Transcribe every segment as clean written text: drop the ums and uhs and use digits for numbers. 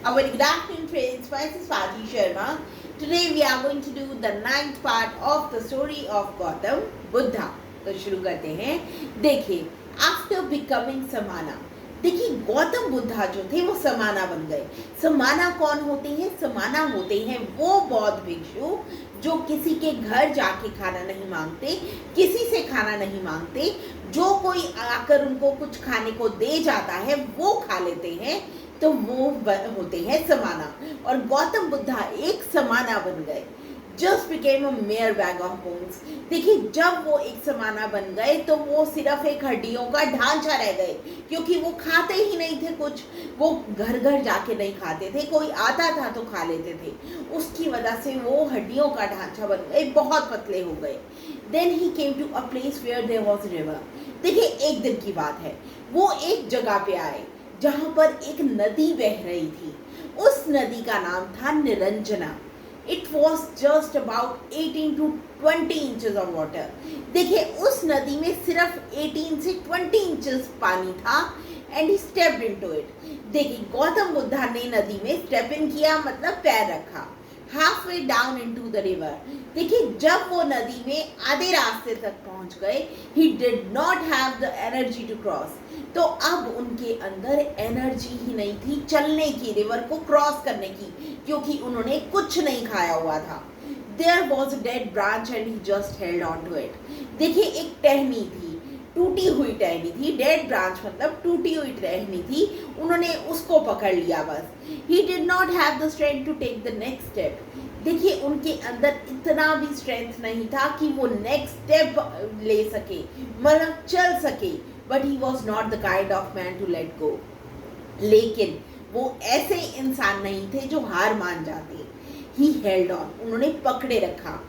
A very good afternoon, friends. This is Swati Sharma. Today we are going to do the ninth part of the story of Gautam Buddha. तो शुरू करते हैं. देखिए, after becoming समाना, देखिए गौतम बुद्धा जो थे वो समाना बन गए. समाना कौन होते हैं? समाना होते हैं वो बौद्ध भिक्षु जो किसी के घर जाके खाना नहीं मांगते, किसी से खाना नहीं मांगते, जो कोई आकर उनको कुछ खाने को दे जाता है वो खा लेते हैं, तो वो होते हैं समाना. और गौतम बुद्धा एक समाना बन गए. Just became a mayor bag of bones. देखिए, जब वो एक समाना बन गए तो वो सिर्फ एक हड्डियों का ढांचा रह गए, क्योंकि वो खाते ही नहीं थे कुछ. वो घर घर जाके नहीं खाते थे, कोई आता था तो खा लेते थे. उसकी वजह से वो हड्डियों का ढांचा बन गए, बहुत पतले हो गए. Then he came to a place where there was river. देखिए, एक दिन की बात है, वो एक जगह पे आए जहां पर एक नदी बह रही थी. उस नदी का नाम था Niranjana. It was just about 18 to 20 inches of water. देखिए, उस नदी में सिर्फ 18 से 20 इंचेस पानी था. And he stepped into it. देखिए, गौतम बुद्धा ने नदी में स्टेप इन किया, मतलब पैर रखा. Half way down into the river. देखिए, जब वो नदी में आधे रास्ते तक पहुंच गए, he did not have the energy to cross. तो अब उनके अंदर एनर्जी ही नहीं थी चलने की, रिवर को क्रॉस करने की, क्योंकि उन्होंने कुछ नहीं खाया हुआ था. There was a dead branch and he just held on to it. देखिए, एक टहनी थी, टूटी हुई टहनी थी. डेड ब्रांच मतलब टूटी हुई टहनी थी, उन्होंने उसको पकड़ लिया बस. He did not have the strength to take the next step. देखिए, उनके अंदर इतना भी स्ट्रेंथ नहीं था कि वो नेक्स्ट स्टेप ले सके, मतलब चल सके. But he was not the kind of man to let go. लेकिन वो ऐसे इंसान नहीं थे जो हार मान जाते. ही हेल्ड ऑन, उन्होंने पकड़े रखा.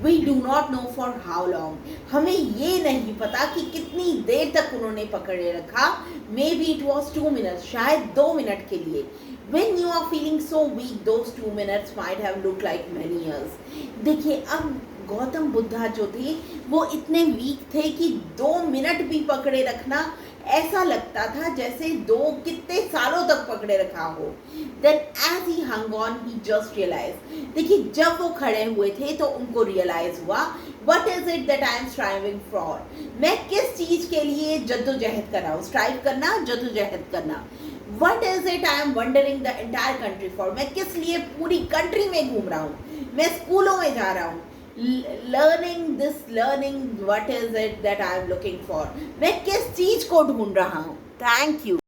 We do not know for how long. हमें ये नहीं पता कि कितनी देर तक उन्होंने पकड़े रखा. May be it was 2 minute, शायद 2 मिनट के लिए. When you are feeling so weak, those 2 minutes might have looked like many years. देखिए, अब गौतम बुद्धा जो थे वो इतने वीक थे कि 2 मिनट भी पकड़े रखना ऐसा लगता था जैसे कितने सालों तक पकड़े रखा हो. Then as he hung on, he just realized. देखिए, जब वो खड़े हुए थे तो उनको रियलाइज हुआ, what is it that I am striving for? मैं किस चीज के लिए जद्दोजहद कर रहा हूँ. स्ट्राइव करना, जद्दोजहद करना. What is it I am wandering the entire country for? मैं किस लिए पूरी कंट्री में घूम रहा हूँ, मैं स्कूलों में जा रहा हूँ. learning, what is it that I am looking for? मैं किस चीज को ढूंढ रहा हूँ. Thank you.